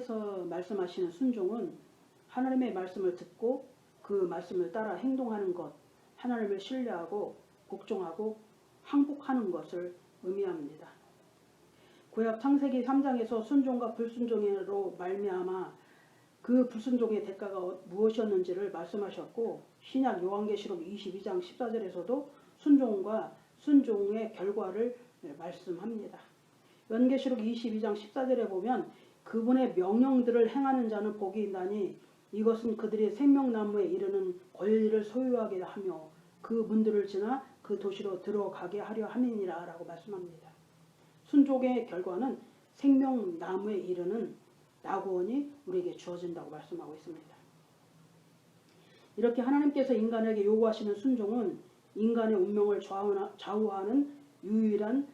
하나님께서 말씀하시는 순종은 하나님의 말씀을 듣고 그 말씀을 따라 행동하는 것, 하나님을 신뢰하고 복종하고 항복하는 것을 의미합니다. 구약 창세기 3장에서 순종과 불순종으로 말미암아 그 불순종의 대가가 무엇이었는지를 말씀하셨고, 신약 요한계시록 22장 14절에서도 순종과 순종의 결과를 말씀합니다. 요한계시록 22장 14절에 보면 그분의 명령들을 행하는 자는 복이 있나니 이것은 그들의 생명나무에 이르는 권리를 소유하게 하며 그 문들을 지나 그 도시로 들어가게 하려 함이니라 라고 말씀합니다. 순종의 결과는 생명나무에 이르는 낙원이 우리에게 주어진다고 말씀하고 있습니다. 이렇게 하나님께서 인간에게 요구하시는 순종은 인간의 운명을 좌우하는 유일한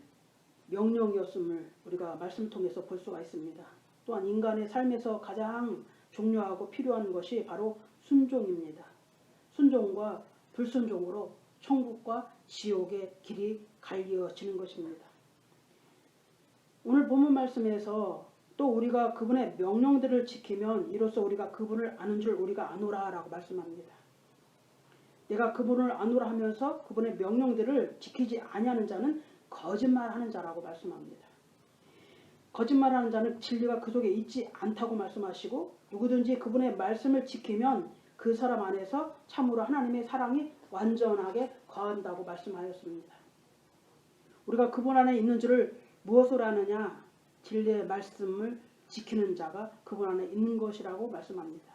명령이었음을 우리가 말씀을 통해서 볼 수가 있습니다. 또한 인간의 삶에서 가장 중요하고 필요한 것이 바로 순종입니다. 순종과 불순종으로 천국과 지옥의 길이 갈리어지는 것입니다. 오늘 본문 말씀에서 또 우리가 그분의 명령들을 지키면 이로써 우리가 그분을 아는 줄 우리가 아노라 라고 말씀합니다. 내가 그분을 아노라 하면서 그분의 명령들을 지키지 아니하는 자는 거짓말하는 자라고 말씀합니다. 거짓말하는 자는 진리가 그 속에 있지 않다고 말씀하시고, 누구든지 그분의 말씀을 지키면 그 사람 안에서 참으로 하나님의 사랑이 완전하게 거한다고 말씀하였습니다. 우리가 그분 안에 있는 줄을 무엇으로 아느냐? 진리의 말씀을 지키는 자가 그분 안에 있는 것이라고 말씀합니다.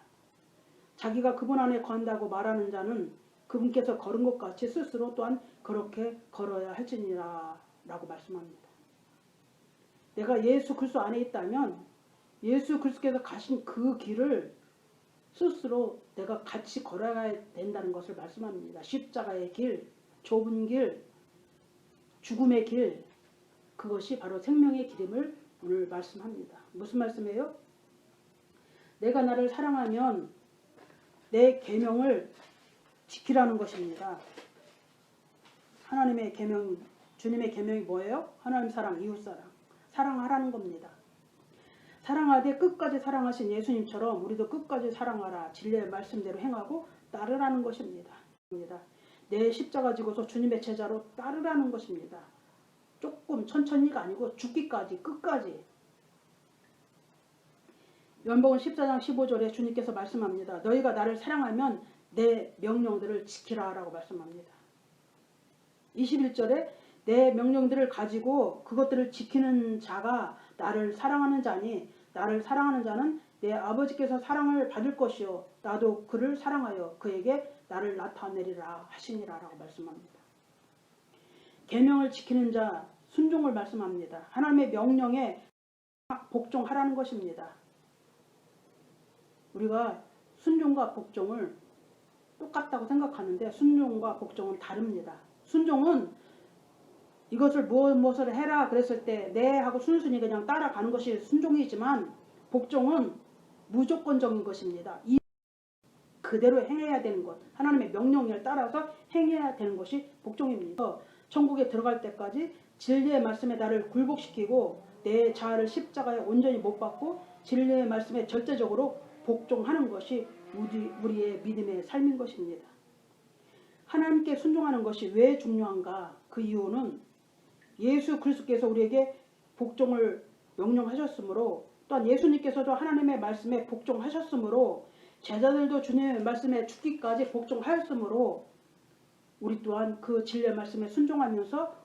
자기가 그분 안에 거한다고 말하는 자는 그분께서 걸은 것 같이 스스로 또한 그렇게 걸어야 할지니라 라고 말씀합니다. 내가 예수 그리스도 안에 있다면 예수 그리스도께서 가신 그 길을 스스로 내가 같이 걸어가야 된다는 것을 말씀합니다. 십자가의 길, 좁은 길, 죽음의 길, 그것이 바로 생명의 길임을 오늘 말씀합니다. 무슨 말씀이에요? 내가 나를 사랑하면 내 계명을 지키라는 것입니다. 하나님의 계명, 주님의 계명이 뭐예요? 하나님 사랑, 이웃 사랑. 사랑하라는 겁니다. 사랑하되 끝까지 사랑하신 예수님처럼 우리도 끝까지 사랑하라. 진리의 말씀대로 행하고 따르라는 것입니다. 내 십자가 지고서 주님의 제자로 따르라는 것입니다. 조금 천천히가 아니고 죽기까지 끝까지. 요한복음 14장 15절에 주님께서 말씀합니다. 너희가 나를 사랑하면 내 명령들을 지키라 라고 말씀합니다. 21절에 내 명령들을 가지고 그것들을 지키는 자가 나를 사랑하는 자니 나를 사랑하는 자는 내 아버지께서 사랑을 받을 것이요 나도 그를 사랑하여 그에게 나를 나타내리라 하시니라 라고 말씀합니다. 계명을 지키는 자 순종을 말씀합니다. 하나님의 명령에 복종하라는 것입니다. 우리가 순종과 복종을 똑같다고 생각하는데 순종과 복종은 다릅니다. 순종은 이것을 무엇을 해라 그랬을 때 네 하고 순순히 그냥 따라가는 것이 순종이지만 복종은 무조건적인 것입니다. 이 그대로 행해야 되는 것, 하나님의 명령을 따라서 행해야 되는 것이 복종입니다. 천국에 들어갈 때까지 진리의 말씀에 나를 굴복시키고 내 자아를 십자가에 온전히 못 박고 진리의 말씀에 절대적으로 복종하는 것이 우리의 믿음의 삶인 것입니다. 하나님께 순종하는 것이 왜 중요한가? 그 이유는 예수 그리스도께서 우리에게 복종을 명령하셨으므로 또한 예수님께서도 하나님의 말씀에 복종하셨으므로 제자들도 주님의 말씀에 죽기까지 복종하였으므로 우리 또한 그 진리의 말씀에 순종하면서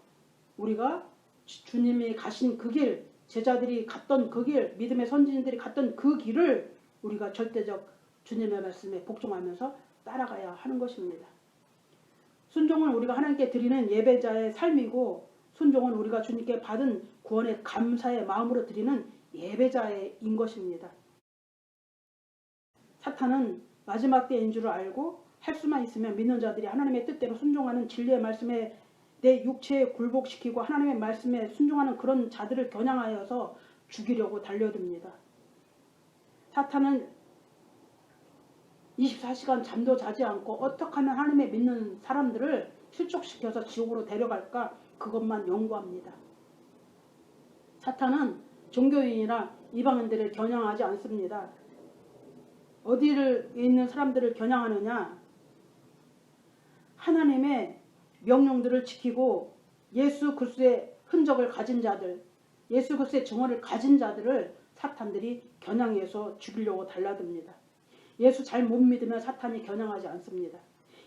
우리가 주님이 가신 그 길, 제자들이 갔던 그 길, 믿음의 선진들이 갔던 그 길을 우리가 절대적 주님의 말씀에 복종하면서 따라가야 하는 것입니다. 순종은 우리가 하나님께 드리는 예배자의 삶이고 순종은 우리가 주님께 받은 구원의 감사의 마음으로 드리는 예배자인 것입니다. 사탄은 마지막 때인 줄 알고 할 수만 있으면 믿는 자들이 하나님의 뜻대로 순종하는 진리의 말씀에 내 육체에 굴복시키고 하나님의 말씀에 순종하는 그런 자들을 겨냥하여서 죽이려고 달려듭니다. 사탄은 24시간 잠도 자지 않고 어떻게 하면 하나님의 믿는 사람들을 실족시켜서 지옥으로 데려갈까 그것만 연구합니다. 사탄은 종교인이나 이방인들을 겨냥하지 않습니다. 어디를 있는 사람들을 겨냥하느냐? 하나님의 명령들을 지키고 예수 그리스도의 흔적을 가진 자들, 예수 그리스도의 증언을 가진 자들을 사탄들이 겨냥해서 죽이려고 달라듭니다. 예수 잘 못 믿으면 사탄이 겨냥하지 않습니다.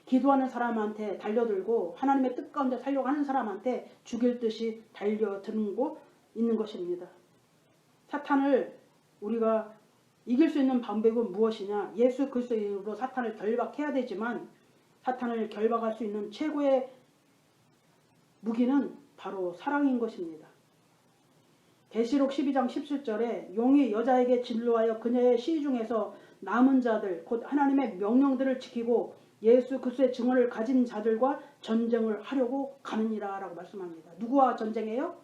기도하는 사람한테 달려들고 하나님의 뜻 가운데 살려고 하는 사람한테 죽일 듯이 달려들고 있는 것입니다. 사탄을 우리가 이길 수 있는 방법은 무엇이냐? 예수 그리스도의 이름으로 사탄을 결박해야 되지만 사탄을 결박할 수 있는 최고의 무기는 바로 사랑인 것입니다. 계시록 12장 17절에 용이 여자에게 진로하여 그녀의 시중에서 남은 자들 곧 하나님의 명령들을 지키고 예수 그리스도의 증언을 가진 자들과 전쟁을 하려고 가느니라 라고 말씀합니다. 누구와 전쟁해요?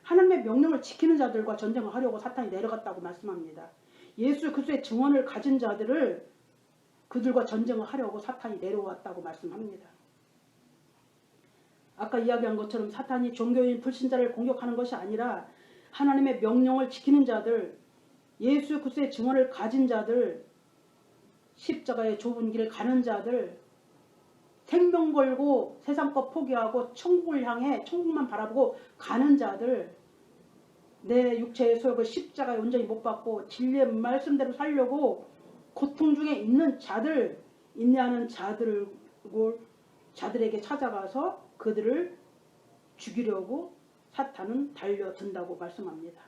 하나님의 명령을 지키는 자들과 전쟁을 하려고 사탄이 내려갔다고 말씀합니다. 예수 그리스도의 증언을 가진 자들을 그들과 전쟁을 하려고 사탄이 내려왔다고 말씀합니다. 아까 이야기한 것처럼 사탄이 종교인 불신자를 공격하는 것이 아니라 하나님의 명령을 지키는 자들, 예수 그리스도의 증언을 가진 자들, 십자가의 좁은 길을 가는 자들, 생명 걸고 세상 것 포기하고 천국을 향해 천국만 바라보고 가는 자들, 내 육체의 소욕을 십자가에 온전히 못 받고 진리의 말씀대로 살려고 고통 중에 있는 자들, 인내하는 자들에게 찾아가서 그들을 죽이려고 사탄은 달려든다고 말씀합니다.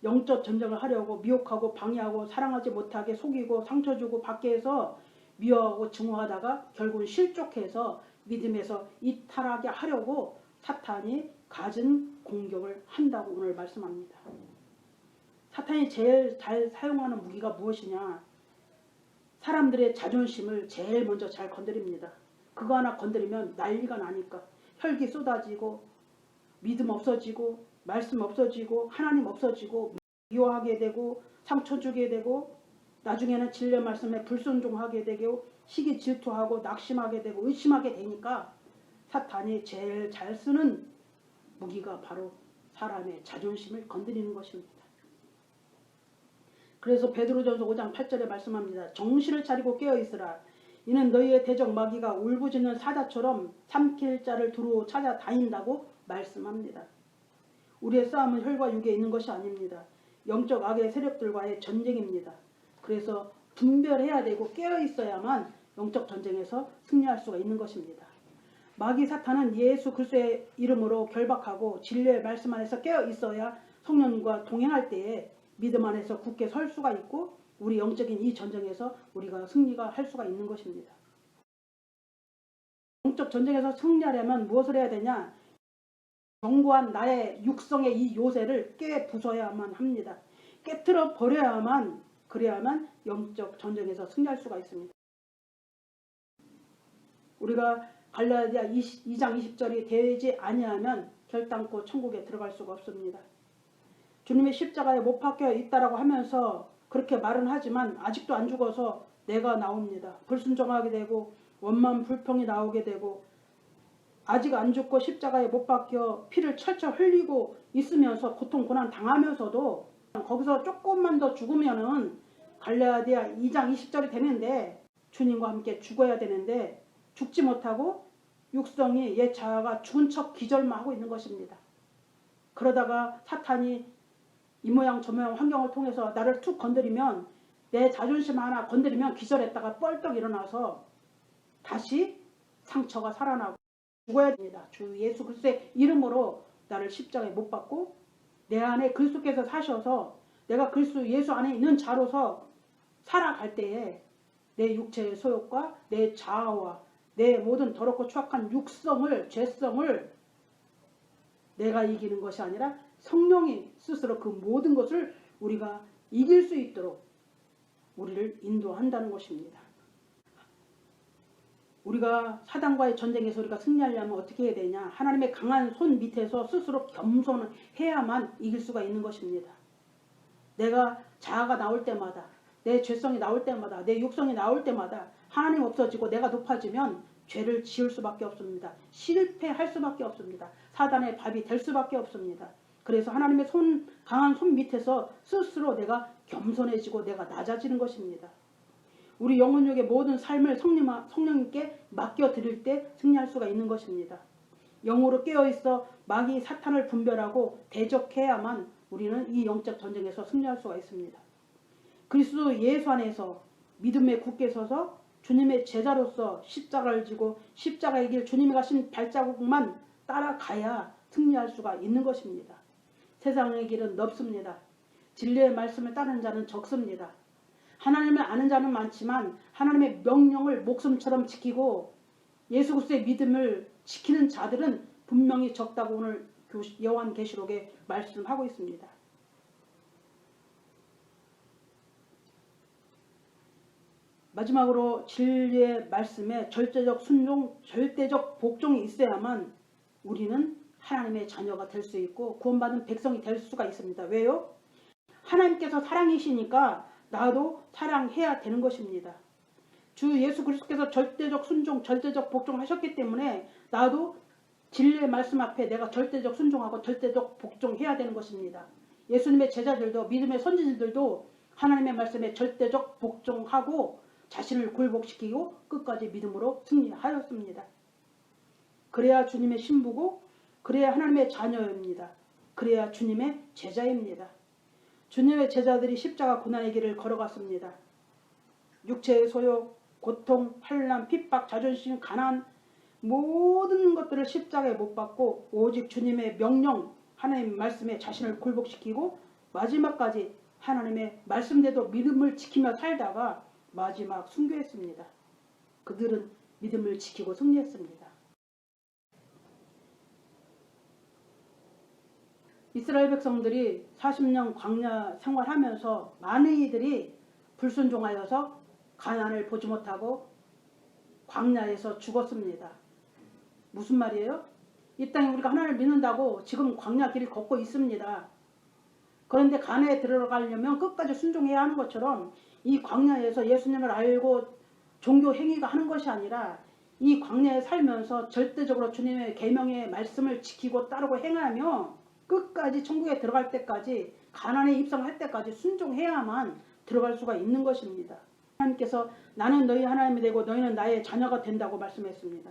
영적 전쟁을 하려고 미혹하고 방해하고 사랑하지 못하게 속이고 상처 주고 밖에서 미워하고 증오하다가 결국은 실족해서 믿음에서 이탈하게 하려고 사탄이 가진 공격을 한다고 오늘 말씀합니다. 사탄이 제일 잘 사용하는 무기가 무엇이냐? 사람들의 자존심을 제일 먼저 잘 건드립니다. 그거 하나 건드리면 난리가 나니까 혈기 쏟아지고 믿음 없어지고 말씀 없어지고 하나님 없어지고 미워하게 되고 상처 주게 되고 나중에는 진리 말씀에 불순종하게 되고 시기 질투하고 낙심하게 되고 의심하게 되니까 사탄이 제일 잘 쓰는 무기가 바로 사람의 자존심을 건드리는 것입니다. 그래서 베드로전서 5장 8절에 말씀합니다. 정신을 차리고 깨어있으라. 이는 너희의 대적 마귀가 울부짖는 사자처럼 삼킬 자를 두루 찾아다닌다고 말씀합니다. 우리의 싸움은 혈과 육에 있는 것이 아닙니다. 영적 악의 세력들과의 전쟁입니다. 그래서 분별해야 되고 깨어있어야만 영적 전쟁에서 승리할 수가 있는 것입니다. 마귀 사탄은 예수 그리스도의 이름으로 결박하고 진리의 말씀 안에서 깨어있어야 성령님과 동행할 때에 믿음 안에서 굳게 설 수가 있고 우리 영적인 이 전쟁에서 우리가 승리가 할 수가 있는 것입니다. 영적 전쟁에서 승리하려면 무엇을 해야 되냐? 견고한 나의 육성의 이 요새를 깨 부숴야만 합니다. 깨트려 버려야만 그래야만 영적 전쟁에서 승리할 수가 있습니다. 우리가 갈라디아 2장 20절이 되지 아니하면 결단코 천국에 들어갈 수가 없습니다. 주님의 십자가에 못 박혀 있다라고 하면서 그렇게 말은 하지만 아직도 안 죽어서 내가 나옵니다. 불순종하게 되고 원만 불평이 나오게 되고 아직 안 죽고 십자가에 못 박혀 피를 철철 흘리고 있으면서 고통 고난 당하면서도 거기서 조금만 더 죽으면은 갈라디아 2장 20절이 되는데 주님과 함께 죽어야 되는데 죽지 못하고 육성이 옛 자아가 죽은 척 기절만 하고 있는 것입니다. 그러다가 사탄이 이 모양 저 모양 환경을 통해서 나를 툭 건드리면 내 자존심 하나 건드리면 기절했다가 뻘떡 일어나서 다시 상처가 살아나고 죽어야 됩니다. 주 예수 그리스도의 이름으로 나를 십자가에 못 박고 내 안에 그리스도께서 사셔서 내가 그리스도 예수 안에 있는 자로서 살아갈 때에 내 육체의 소욕과 내 자아와 내 모든 더럽고 추악한 육성을 죄성을 내가 이기는 것이 아니라 성령이 스스로 그 모든 것을 우리가 이길 수 있도록 우리를 인도한다는 것입니다. 우리가 사단과의 전쟁에서 우리가 승리하려면 어떻게 해야 되냐? 하나님의 강한 손 밑에서 스스로 겸손해야만 이길 수가 있는 것입니다. 내가 자아가 나올 때마다 내 죄성이 나올 때마다 내 육성이 나올 때마다 하나님 없어지고 내가 높아지면 죄를 지을 수밖에 없습니다. 실패할 수밖에 없습니다. 사단의 밥이 될 수밖에 없습니다. 그래서 하나님의 강한 손 밑에서 스스로 내가 겸손해지고 내가 낮아지는 것입니다. 우리 영혼력의 모든 삶을 성령님께 맡겨드릴 때 승리할 수가 있는 것입니다. 영으로 깨어있어 마귀 사탄을 분별하고 대적해야만 우리는 이 영적 전쟁에서 승리할 수가 있습니다. 그리스도 예수 안에서 믿음에 굳게 서서 주님의 제자로서 십자가를 지고 십자가의 길 주님이 가신 발자국만 따라가야 승리할 수가 있는 것입니다. 세상의 길은 넓습니다. 진리의 말씀을 따르는 자는 적습니다. 하나님을 아는 자는 많지만 하나님의 명령을 목숨처럼 지키고 예수 그리스도의 믿음을 지키는 자들은 분명히 적다고 오늘 요한계시록에 말씀하고 있습니다. 마지막으로 진리의 말씀에 절대적 순종, 절대적 복종이 있어야만 우리는 하나님의 자녀가 될 수 있고 구원받은 백성이 될 수가 있습니다. 왜요? 하나님께서 사랑이시니까 나도 사랑해야 되는 것입니다. 주 예수 그리스도께서 절대적 순종, 절대적 복종하셨기 때문에 나도 진리의 말씀 앞에 내가 절대적 순종하고 절대적 복종해야 되는 것입니다. 예수님의 제자들도 믿음의 선지자들도 하나님의 말씀에 절대적 복종하고 자신을 굴복시키고 끝까지 믿음으로 승리하였습니다. 그래야 주님의 신부고 그래야 하나님의 자녀입니다. 그래야 주님의 제자입니다. 주님의 제자들이 십자가 고난의 길을 걸어갔습니다. 육체의 소욕, 고통, 환난, 핍박, 자존심, 가난 모든 것들을 십자가에 못 박고 오직 주님의 명령, 하나님의 말씀에 자신을 굴복시키고 마지막까지 하나님의 말씀대로 믿음을 지키며 살다가 마지막 순교했습니다. 그들은 믿음을 지키고 승리했습니다. 이스라엘 백성들이 40년 광야 생활하면서 많은 이들이 불순종하여서 가나안을 보지 못하고 광야에서 죽었습니다. 무슨 말이에요? 이 땅에 우리가 하나님을 믿는다고 지금 광야 길을 걷고 있습니다. 그런데 가나안에 들어가려면 끝까지 순종해야 하는 것처럼 이 광야에서 예수님을 알고 종교 행위가 하는 것이 아니라 이 광야에 살면서 절대적으로 주님의 계명의 말씀을 지키고 따르고 행하며 끝까지 천국에 들어갈 때까지 가나안에 입성할 때까지 순종해야만 들어갈 수가 있는 것입니다. 하나님께서 나는 너희 하나님이 되고 너희는 나의 자녀가 된다고 말씀했습니다.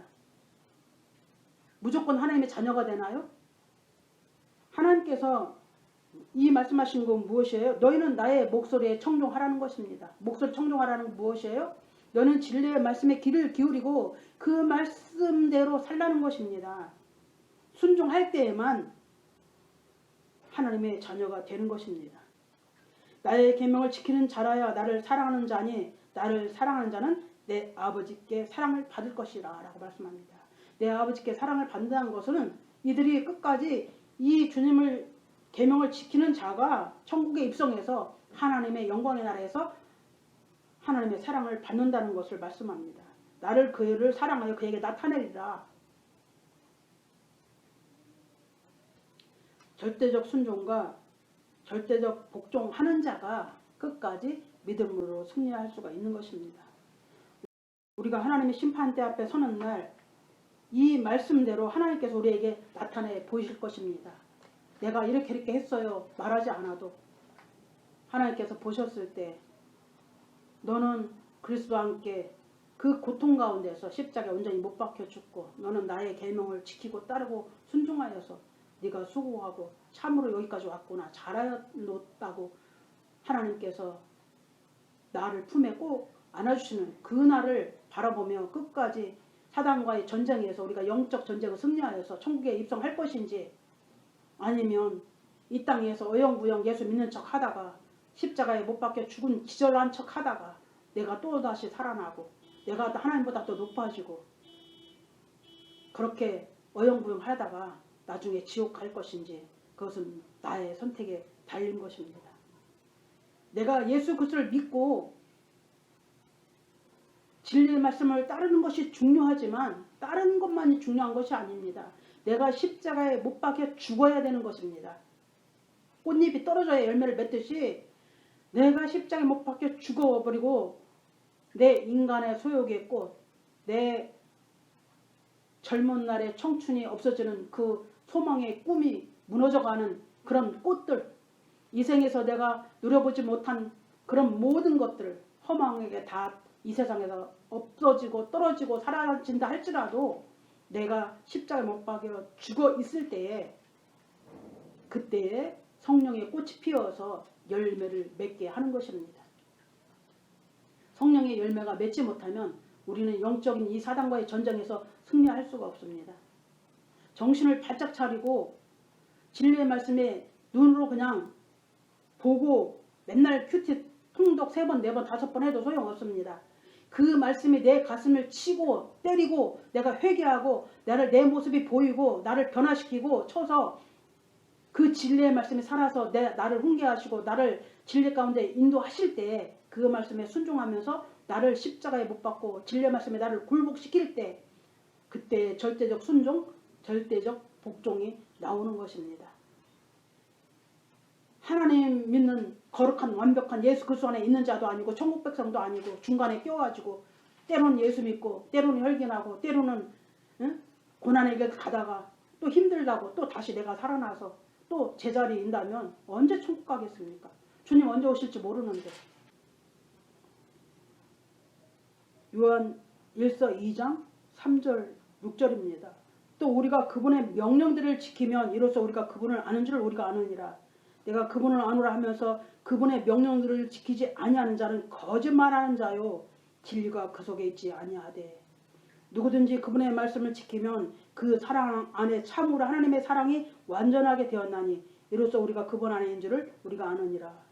무조건 하나님의 자녀가 되나요? 하나님께서 이 말씀하신 건 무엇이에요? 너희는 나의 목소리에 청종하라는 것입니다. 목소리 청종하라는 건 무엇이에요? 너는 진리의 말씀에 귀를 기울이고 그 말씀대로 살라는 것입니다. 순종할 때에만 하나님의 자녀가 되는 것입니다. 나의 계명을 지키는 자라야 나를 사랑하는 자니 나를 사랑하는 자는 내 아버지께 사랑을 받을 것이라 라고 말씀합니다. 내 아버지께 사랑을 받는다는 것은 이들이 끝까지 이 주님을 계명을 지키는 자가 천국에 입성해서 하나님의 영광의 나라에서 하나님의 사랑을 받는다는 것을 말씀합니다. 나를 그를 사랑하여 그에게 나타내리라. 절대적 순종과 절대적 복종하는 자가 끝까지 믿음으로 승리할 수가 있는 것입니다. 우리가 하나님의 심판대 앞에 서는 날 이 말씀대로 하나님께서 우리에게 나타내 보이실 것입니다. 내가 이렇게 했어요. 말하지 않아도 하나님께서 보셨을 때 너는 그리스도와 함께 그 고통 가운데서 십자가에 온전히 못 박혀 죽고 너는 나의 계명을 지키고 따르고 순종하여서 네가 수고하고 참으로 여기까지 왔구나 잘하였다고 하나님께서 나를 품에 꼭 안아주시는 그 날을 바라보며 끝까지 사단과의 전쟁에서 우리가 영적 전쟁을 승리하여서 천국에 입성할 것인지 아니면 이 땅에서 어영부영 예수 믿는 척 하다가 십자가에 못 박혀 죽은 기절한 척 하다가 내가 또다시 살아나고 내가 하나님보다 더 높아지고 그렇게 어영부영 하다가 나중에 지옥 갈 것인지 그것은 나의 선택에 달린 것입니다. 내가 예수 그리스도를 믿고 진리의 말씀을 따르는 것이 중요하지만 다른 것만이 중요한 것이 아닙니다. 내가 십자가에 못 박혀 죽어야 되는 것입니다. 꽃잎이 떨어져야 열매를 맺듯이 내가 십자가에 못 박혀 죽어버리고 내 인간의 소욕의 꽃, 내 젊은 날의 청춘이 없어지는 그 소망의 꿈이 무너져가는 그런 꽃들, 이 생에서 내가 누려보지 못한 그런 모든 것들을 허망하게 다 이 세상에서 없어지고 떨어지고 사라진다 할지라도 내가 십자가에 못 박혀 죽어 있을 때에 그때에 성령의 꽃이 피어서 열매를 맺게 하는 것입니다. 성령의 열매가 맺지 못하면 우리는 영적인 이 사단과의 전쟁에서 승리할 수가 없습니다. 정신을 바짝 차리고 진리의 말씀에 눈으로 그냥 보고 맨날 큐티 통독 3번, 4번, 5번 해도 소용없습니다. 그 말씀이 내 가슴을 치고 때리고 내가 회개하고 내 모습이 보이고 나를 변화시키고 쳐서 그 진리의 말씀이 살아서 나를 훈계하시고 나를 진리 가운데 인도하실 때 그 말씀에 순종하면서 나를 십자가에 못 박고 진리의 말씀에 나를 굴복시킬 때 그때 절대적 순종, 절대적 복종이 나오는 것입니다. 하나님 믿는 거룩한 완벽한 예수 그리스도 안에 있는 자도 아니고 천국 백성도 아니고 중간에 껴가지고 때로는 예수 믿고 때로는 혈기나고 때로는 고난의 길 가다가 또 힘들다고 또 다시 내가 살아나서 또 제자리에 있다면 언제 천국 가겠습니까? 주님 언제 오실지 모르는데. 요한 1서 2장 3절 6절입니다. 또 우리가 그분의 명령들을 지키면 이로써 우리가 그분을 아는 줄 우리가 아느니라. 내가 그분을 아노라 하면서 그분의 명령들을 지키지 아니하는 자는 거짓말하는 자요 진리가 그 속에 있지 아니하되 누구든지 그분의 말씀을 지키면 그 사랑 안에 참으로 하나님의 사랑이 완전하게 되었나니 이로써 우리가 그분 안에 있는 줄을 우리가 아느니라.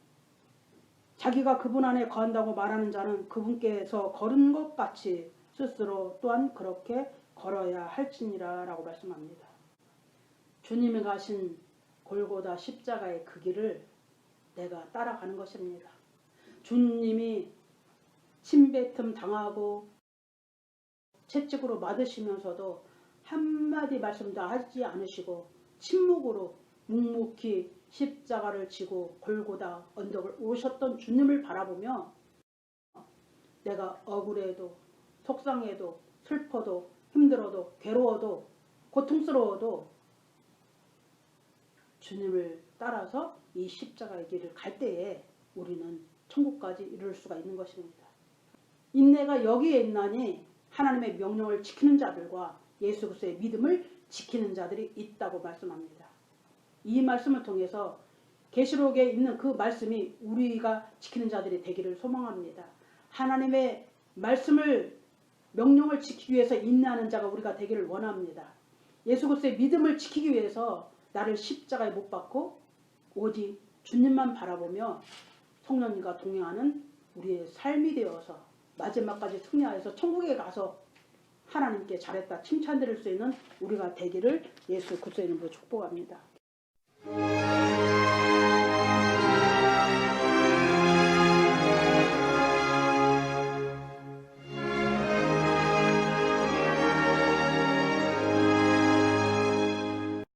자기가 그분 안에 거한다고 말하는 자는 그분께서 걸은 것 같이 스스로 또한 그렇게 걸어야 할지니라 라고 말씀합니다. 주님이 가신 골고다 십자가의 그 길을 내가 따라가는 것입니다. 주님이 침뱉음 당하고 채찍으로 맞으시면서도 한마디 말씀도 하지 않으시고 침묵으로 묵묵히 십자가를 지고 골고다 언덕을 오셨던 주님을 바라보며 내가 억울해도 속상해도 슬퍼도 힘들어도 괴로워도 고통스러워도 주님을 따라서 이 십자가의 길을 갈 때에 우리는 천국까지 이룰 수가 있는 것입니다. 인내가 여기에 있나니 하나님의 명령을 지키는 자들과 예수 그리스도의 믿음을 지키는 자들이 있다고 말씀합니다. 이 말씀을 통해서 계시록에 있는 그 말씀이 우리가 지키는 자들이 되기를 소망합니다. 하나님의 말씀을 명령을 지키기 위해서 인내하는 자가 우리가 되기를 원합니다. 예수 그리스도의 믿음을 지키기 위해서 나를 십자가에 못 박고 오직 주님만 바라보며 성령님과 동행하는 우리의 삶이 되어서 마지막까지 승리하여서 천국에 가서 하나님께 잘했다 칭찬드릴 수 있는 우리가 되기를 예수 그리스도의 이름으로 축복합니다.